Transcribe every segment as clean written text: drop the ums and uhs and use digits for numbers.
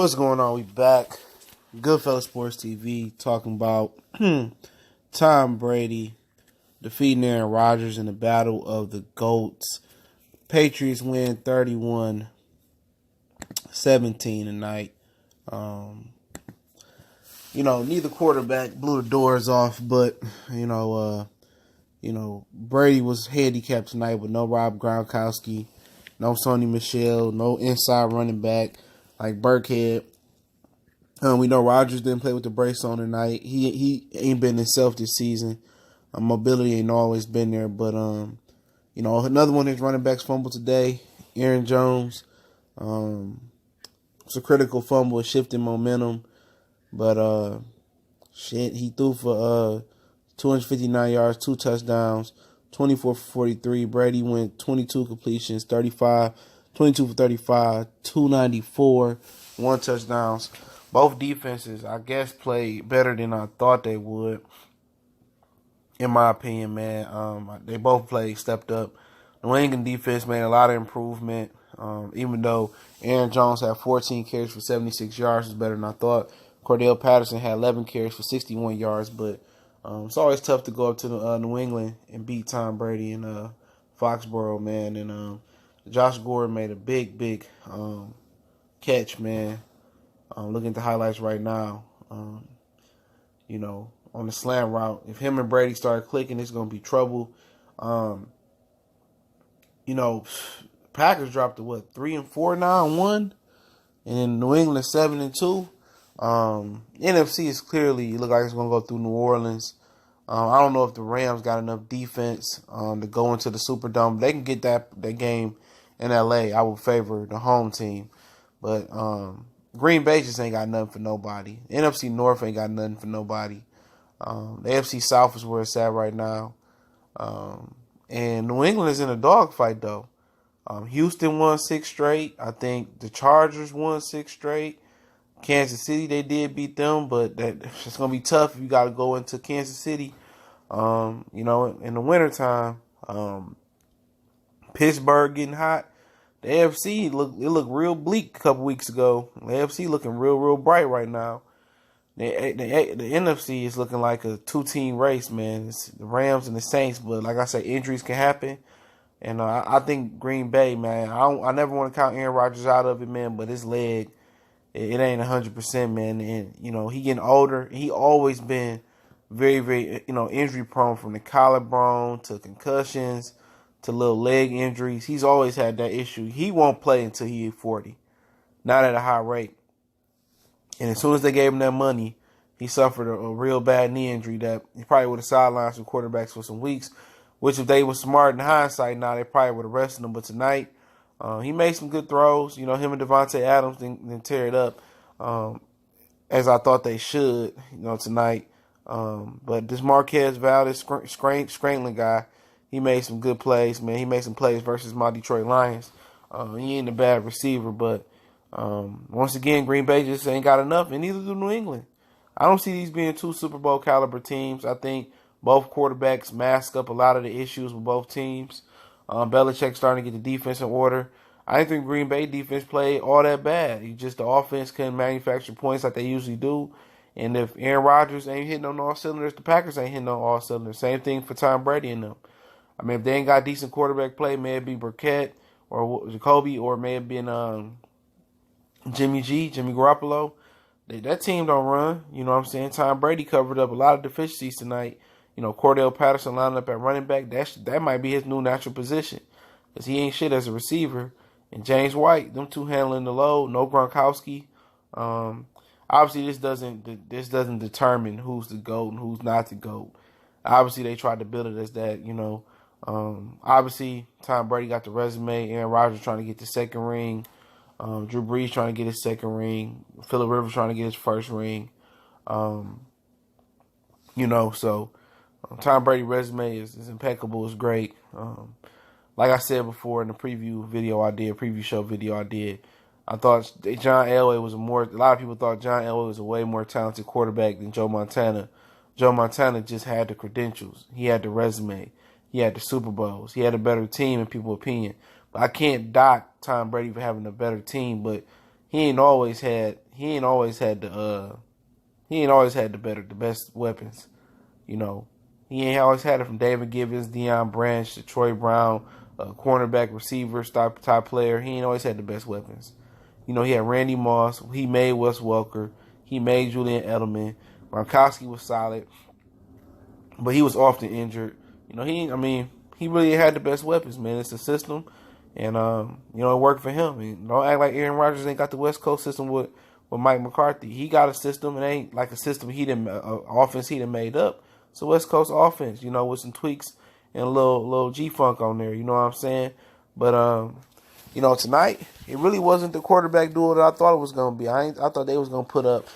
What's going on? We back. Goodfellas Sports TV talking about Tom Brady defeating Aaron Rodgers in the battle of the GOATs. Patriots win 31-17 tonight. Neither quarterback blew the doors off, but Brady was handicapped tonight with no Rob Gronkowski, no Sony Michel, no inside running back like Burkhead. We know Rodgers didn't play with the brace on tonight. He ain't been himself this season. Mobility ain't always been there, but another one of his running backs fumbled today. Aaron Jones. It's a critical fumble, shifting momentum, but he threw for 259 yards, 2 touchdowns, 24 for 43. Brady went 22 completions, 22 for 35, 294, 1 touchdowns. Both defenses, I guess, played better than I thought they would. In my opinion, man, they both stepped up. The New England defense made a lot of improvement. Even though Aaron Jones had 14 carries for 76 yards, was better than I thought. Cordell Patterson had 11 carries for 61 yards, but it's always tough to go up to New England and beat Tom Brady in Foxborough, man. And Josh Gordon made a big catch, man. Looking at the highlights right now, on the slant route. If him and Brady start clicking, it's going to be trouble. Packers dropped to 3-4 now and 1, and then New England 7-2. NFC is clearly look like it's going to go through New Orleans. I don't know if the Rams got enough defense to go into the Superdome. They can get that game in LA. I would favor the home team, but Green Bay just ain't got nothing for nobody. NFC North ain't got nothing for nobody. The AFC South is where it's at right now. And New England is in a dogfight, though. Houston won 6 straight. I think the Chargers won 6 straight. Kansas City, they did beat them, but it's going to be tough if you got to go into Kansas City. In the wintertime, Pittsburgh getting hot. The AFC looked real bleak a couple weeks ago. The AFC looking real bright right now. The NFC is looking like a 2-team race, man. It's the Rams and the Saints, but like I say, injuries can happen. And I think Green Bay, man, I never want to count Aaron Rodgers out of it, man, but his leg, it ain't 100%, man. And, he getting older. He always been very, injury prone, from the collarbone to concussions to little leg injuries. He's always had that issue. He won't play until he's 40, not at a high rate. And as soon as they gave him that money, he suffered a real bad knee injury that he probably would have sidelined some quarterbacks for some weeks, which if they were smart in hindsight, now they probably would have rested him. But tonight, he made some good throws. Him and Devontae Adams didn't tear it up as I thought they should, tonight. But this Marquez Valdez Scrantling guy, he made some good plays, man. He made some plays versus my Detroit Lions. He ain't a bad receiver, but once again, Green Bay just ain't got enough, and neither do New England. I don't see these being 2 Super Bowl caliber teams. I think both quarterbacks mask up a lot of the issues with both teams. Belichick's starting to get the defense in order. I didn't think Green Bay defense played all that bad. The offense couldn't manufacture points like they usually do. And if Aaron Rodgers ain't hitting on all cylinders, the Packers ain't hitting on all cylinders. Same thing for Tom Brady and them. I mean, if they ain't got decent quarterback play, may it be Burkett or Jacoby, or may have been Jimmy Garoppolo. That team don't run. You know what I'm saying? Tom Brady covered up a lot of deficiencies tonight. Cordell Patterson lining up at running back. That might be his new natural position, because he ain't shit as a receiver. And James White, them two handling the load. No Gronkowski. Obviously, this doesn't determine who's the GOAT and who's not the GOAT. Obviously, they tried to build it as that. Obviously, Tom Brady got the resume. Aaron Rodgers trying to get the second ring. Drew Brees trying to get his second ring. Phillip Rivers trying to get his first ring. So Tom Brady resume is impeccable. It's great. Like I said before in the preview show video I did, I thought John Elway was a lot of people thought John Elway was a way more talented quarterback than Joe Montana. Joe Montana just had the credentials. He had the resume. He had the Super Bowls. He had a better team in people's opinion. But I can't dock Tom Brady for having a better team, but he ain't always had he ain't always had the best weapons. You know, he ain't always had it from David Givens, Deion Branch, to Troy Brown, cornerback, receiver, top player. He ain't always had the best weapons. You know, he had Randy Moss. He made Wes Welker. He made Julian Edelman. Gronkowski was solid, but he was often injured. You know, he really had the best weapons, man. It's a system, and it worked for him. And don't act like Aaron Rodgers ain't got the West Coast system with Mike McCarthy. He got a system. It ain't like a system offense he done made up. It's a West Coast offense, with some tweaks and a little G-Funk on there. You know what I'm saying? But tonight it really wasn't the quarterback duel that I thought it was gonna be. I thought they was gonna put up,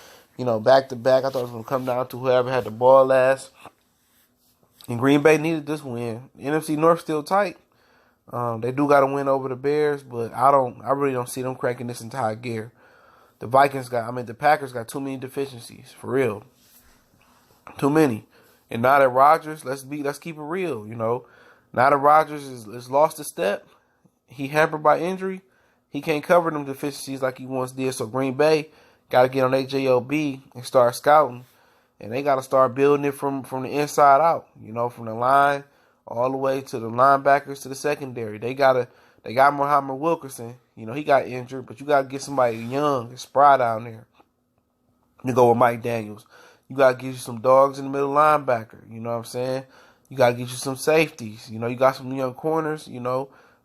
back to back. I thought it was gonna come down to whoever had the ball last. And Green Bay needed this win. The NFC North still tight. They do got to win over the Bears, but I really don't see them cracking this entire gear. The Packers got too many deficiencies, for real. Too many. And now that Rodgers, let's keep it real, Now that Rodgers is lost a step, he hampered by injury, he can't cover them deficiencies like he once did. So Green Bay got to get on their JOB and start scouting. And they got to start building it from the inside out, from the line all the way to the linebackers to the secondary. They got Muhammad Wilkerson. He got injured, but you got to get somebody young and spry down there. You go with Mike Daniels. You got to get you some dogs in the middle linebacker. You know what I'm saying? You got to get you some safeties. You got some young corners,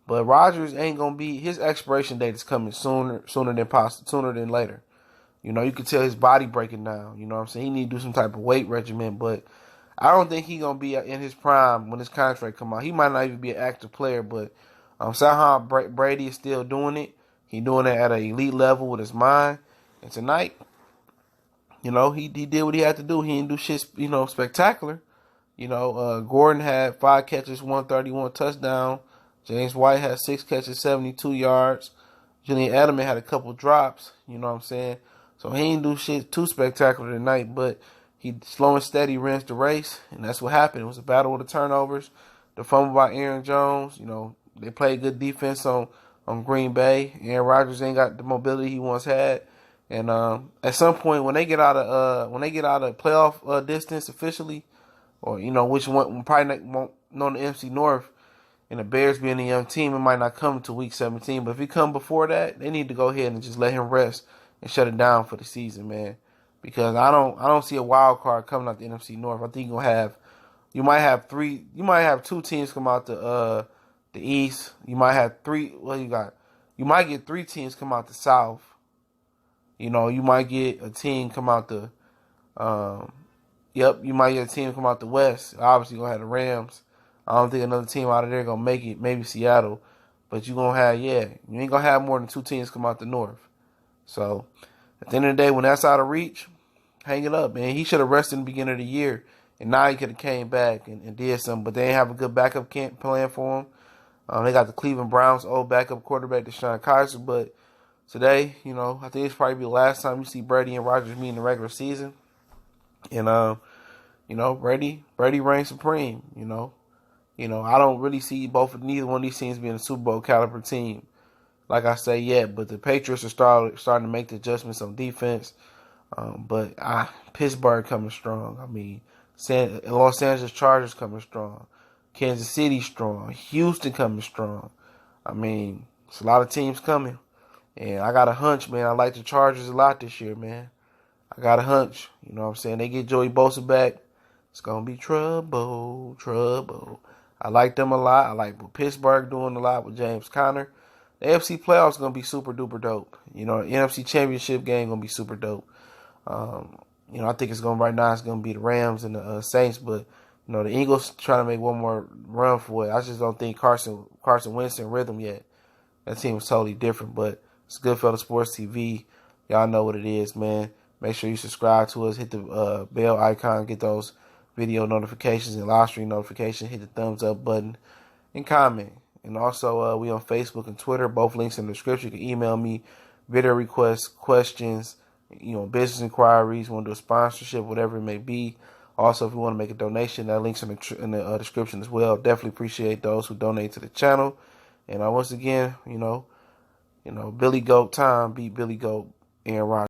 But Rodgers ain't going to be – his expiration date is coming sooner than later. You can tell his body breaking down. You know what I'm saying? He need to do some type of weight regimen, but I don't think he's going to be in his prime when his contract come out. He might not even be an active player, but somehow Brady is still doing it. He doing it at an elite level with his mind. And tonight, he did what he had to do. He didn't do shit, spectacular. Gordon had 5 catches, 131 touchdown. James White had 6 catches, 72 yards. Julian Edelman had a couple drops. You know what I'm saying? So he ain't do shit too spectacular tonight, but he slow and steady rinsed the race, and that's what happened. It was a battle with the turnovers. The fumble by Aaron Jones. They played good defense on Green Bay. Aaron Rodgers ain't got the mobility he once had, and at some point when they get out of playoff distance officially, or which one probably won't know the NFC North, and the Bears being a young team, it might not come to week 17. But if he come before that, they need to go ahead and just let him rest and shut it down for the season, man. Because I don't see a wild card coming out the NFC North. I think you might have 2 teams come out the East. You might have 3. Well, you might get 3 teams come out the South. You might get a team come out the. You might get a team come out the West. Obviously, you're gonna have the Rams. I don't think another team out of there gonna make it. Maybe Seattle, but you ain't gonna have more than 2 teams come out the North. So, at the end of the day, when that's out of reach, hang it up, man. He should have rested in the beginning of the year, and now he could have came back and did something. But they ain't have a good backup plan for him. They got the Cleveland Browns' old backup quarterback, Deshaun Kaiser. But today, I think it's probably the last time you see Brady and Rodgers meet in the regular season. And, Brady reigns supreme, I don't really see neither one of these teams being a Super Bowl caliber team. Like I say, yet, but the Patriots are starting to make the adjustments on defense. But Pittsburgh coming strong. Los Angeles Chargers coming strong. Kansas City strong. Houston coming strong. It's a lot of teams coming. And I got a hunch, man. I like the Chargers a lot this year, man. I got a hunch. You know what I'm saying? They get Joey Bosa back. It's going to be trouble. I like them a lot. I like what Pittsburgh doing a lot with James Conner. The AFC playoffs is going to be super duper dope. The NFC championship game going to be super dope. I think it's going to be the Rams and the Saints, but the Eagles trying to make one more run for it. I just don't think Carson Wentz in rhythm yet. That team was totally different, but it's Goodfellas Sports TV. Y'all know what it is, man. Make sure you subscribe to us, hit the bell icon, get those video notifications and live stream notifications, hit the thumbs up button, and comment. And also, we on Facebook and Twitter. Both links in the description. You can email me video requests, questions, business inquiries, want to do a sponsorship, whatever it may be. Also, if you want to make a donation, that link's in the description as well. Definitely appreciate those who donate to the channel. And once again, Billy Goat time beat Billy Goat, Aaron Rodgers.